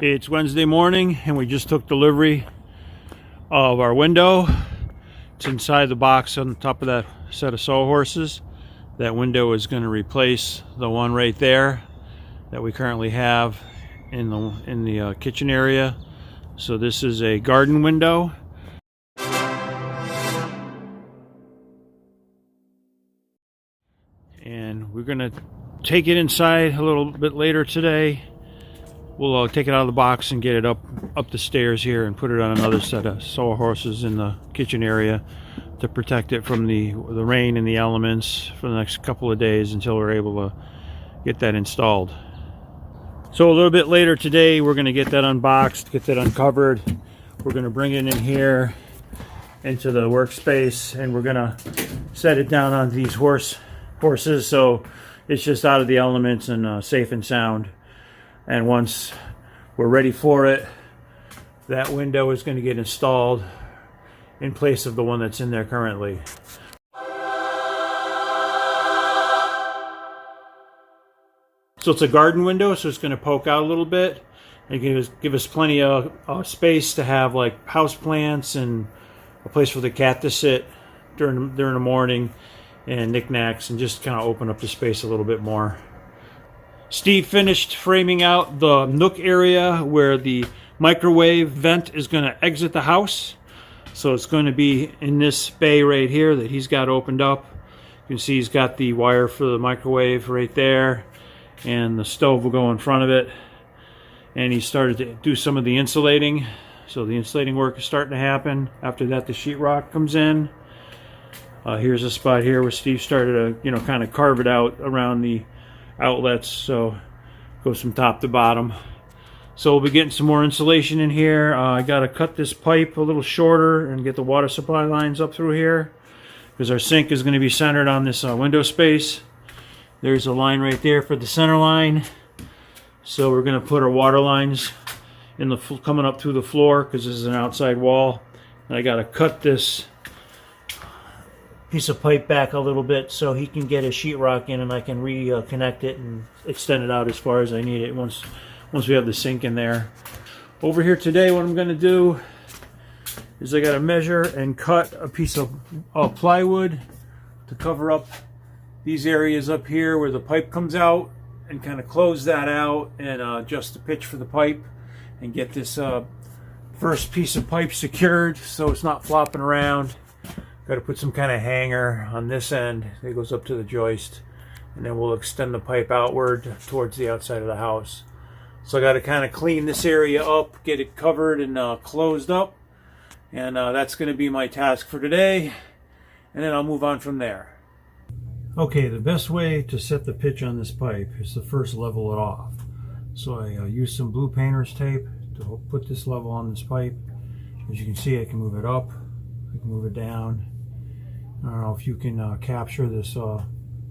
It's Wednesday morning and we just took delivery of our window. It's inside the box on the top of that set of sawhorses. That window is going to replace the one right there that we currently have in the kitchen area. So this is a garden window. And we're going to take it inside a little bit later today. We'll take it out of the box and get it up the stairs here and put it on another set of sawhorses in the kitchen area to protect it from the rain and the elements for the next couple of days until we're able to get that installed. So a little bit later today we're going to get that unboxed, get that uncovered. We're going to bring it in here into the workspace and we're going to set it down on these horses so it's just out of the elements and safe and sound. And once we're ready for it, that window is going to get installed in place of the one that's in there currently. So it's a garden window, so it's going to poke out a little bit and give us plenty of space to have like house plants and a place for the cat to sit during the morning and knickknacks, and just kind of open up the space a little bit more. Steve finished framing out the nook area where the microwave vent is going to exit the house. So it's going to be in this bay right here that he's got opened up. You can see he's got the wire for the microwave right there, and the stove will go in front of it. And he started to do some of the insulating. So the insulating work is starting to happen. After that, the sheetrock comes in. Here's a spot here where Steve started to, kind of carve it out around the outlets, so goes from top to bottom. So we'll be getting some more insulation in here. I got to cut this pipe a little shorter and get the water supply lines up through here because our sink is going to be centered on this window space. There's a line right there for the center line. So we're going to put our water lines in coming up through the floor because this is an outside wall. And I got to cut this piece of pipe back a little bit so he can get his sheetrock in and I can reconnect it and extend it out as far as I need it once we have the sink in there. Over here today, what I'm going to do is I got to measure and cut a piece of plywood to cover up these areas up here where the pipe comes out, and kind of close that out and adjust the pitch for the pipe and get this first piece of pipe secured so it's not flopping around. Got to put some kind of hanger on this end that goes up to the joist, and then we'll extend the pipe outward towards the outside of the house. So I got to kind of clean this area up, get it covered and closed up, and that's going to be my task for today, and then I'll move on from there. Okay, the best way to set the pitch on this pipe is to first level it off. So I use some blue painter's tape to put this level on this pipe. As you can see, I can move it up, I can move it down. I don't know if you can capture this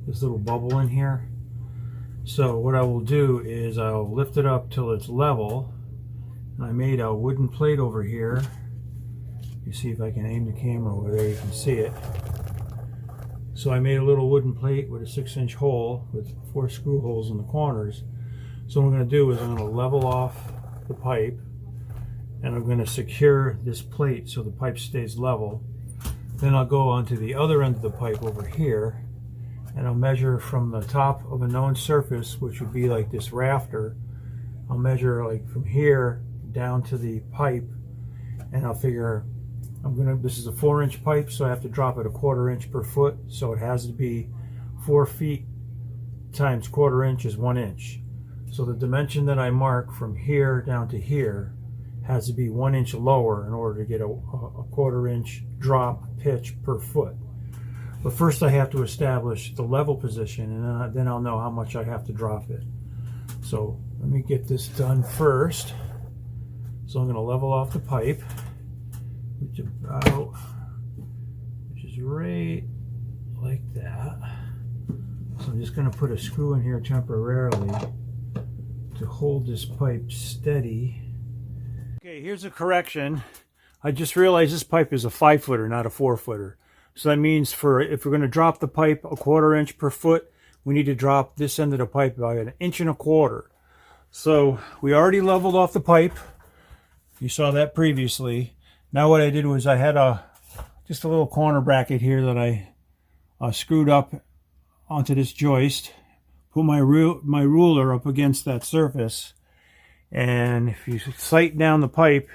this little bubble in here. So what I will do is I'll lift it up till it's level. And I made a wooden plate over here. You see if I can aim the camera over there, you can see it. So I made a little wooden plate with a 6-inch hole with 4 screw holes in the corners. So what I'm going to do is I'm going to level off the pipe, and I'm going to secure this plate so the pipe stays level. Then I'll go onto the other end of the pipe over here, and I'll measure from the top of a known surface, which would be like this rafter. I'll measure like from here down to the pipe, and I'll figure this is a 4-inch pipe, so I have to drop it a 1/4 inch per foot. So it has to be 4 feet times 1/4 inch is 1 inch. So the dimension that I mark from here down to here has to be 1 inch lower in order to get a 1/4 inch drop pitch per foot. But first I have to establish the level position, and then I'll know how much I have to drop it. So let me get this done first. So I'm going to level off the pipe, which is right like that. So I'm just going to put a screw in here temporarily to hold this pipe steady. Okay, here's a correction. I just realized this pipe is a 5-footer, not a 4-footer. So that means if we're going to drop the pipe a 1/4 inch per foot, we need to drop this end of the pipe by 1.25 inches. So we already leveled off the pipe. You saw that previously. Now what I did was I had just a little corner bracket here that I screwed up onto this joist. Put my ruler up against that surface, and if you sight down the pipe,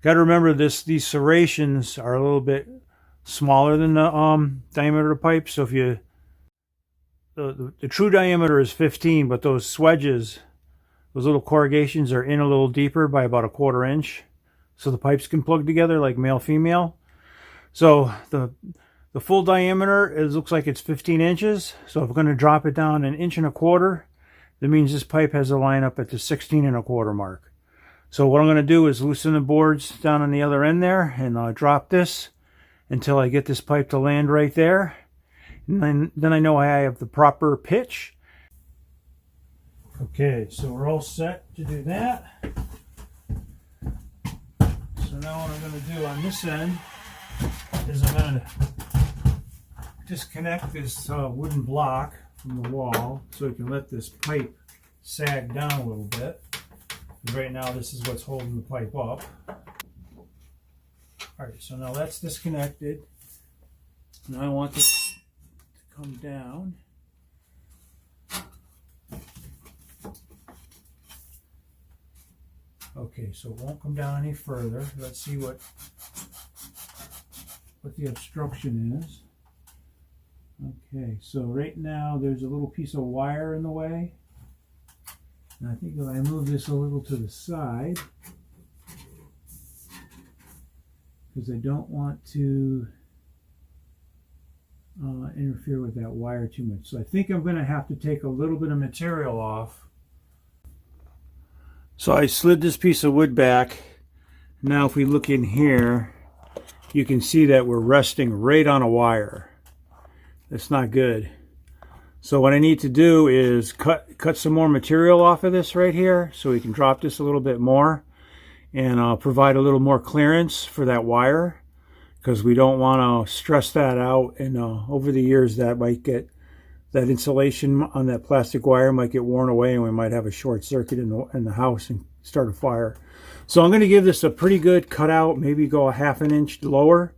got to remember these serrations are a little bit smaller than the diameter of the pipe. So if you the true diameter is 15, but those swedges, those little corrugations, are in a little deeper by about 1/4 inch, so the pipes can plug together like male female. So the full diameter looks like it's 15 inches. So if I'm going to drop it down 1 1/4 inches, that means this pipe has to line up at the 16 1/4 mark. So what I'm going to do is loosen the boards down on the other end there, and drop this until I get this pipe to land right there. And then I know I have the proper pitch. Okay, so we're all set to do that. So now what I'm going to do on this end is I'm going to disconnect this wooden block from the wall so we can let this pipe sag down a little bit. Right now this is what's holding the pipe up. Alright, so now that's disconnected. Now I want this to come down. Okay, so it won't come down any further. Let's see what the obstruction is. Okay, so right now there's a little piece of wire in the way. And I think if I move this a little to the side, because I don't want to interfere with that wire too much. So I think I'm going to have to take a little bit of material off. So I slid this piece of wood back. Now if we look in here, you can see that we're resting right on a wire. That's not good. So what I need to do is cut some more material off of this right here so we can drop this a little bit more and provide a little more clearance for that wire, because we don't want to stress that out, and over the years that insulation on that plastic wire might get worn away, and we might have a short circuit in the house and start a fire. So I'm going to give this a pretty good cut out, maybe go 1/2 inch lower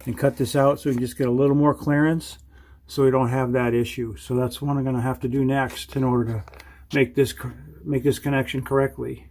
and cut this out so we can just get a little more clearance so we don't have that issue. So that's what I'm going to have to do next in order to make this connection correctly.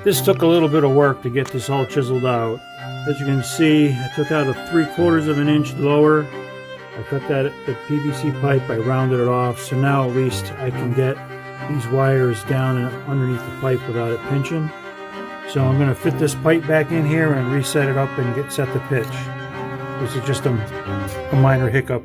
This took a little bit of work to get this all chiseled out. As you can see, I took out a 3/4 of an inch lower. I cut that the PVC pipe, I rounded it off, so now at least I can get these wires down and underneath the pipe without it pinching. So I'm going to fit this pipe back in here and reset it up and set the pitch. This is just a minor hiccup.